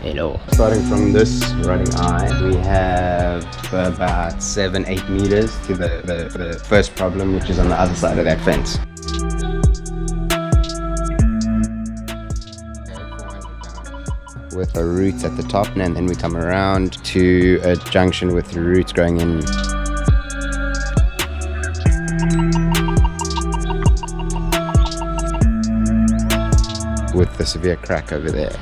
Hello. Starting from this rotting eye, we have about 7-8 meters to the first problem, which is on the other side of that fence. With the roots at the top, and then we come around to a junction with the roots growing in. With the severe crack over there.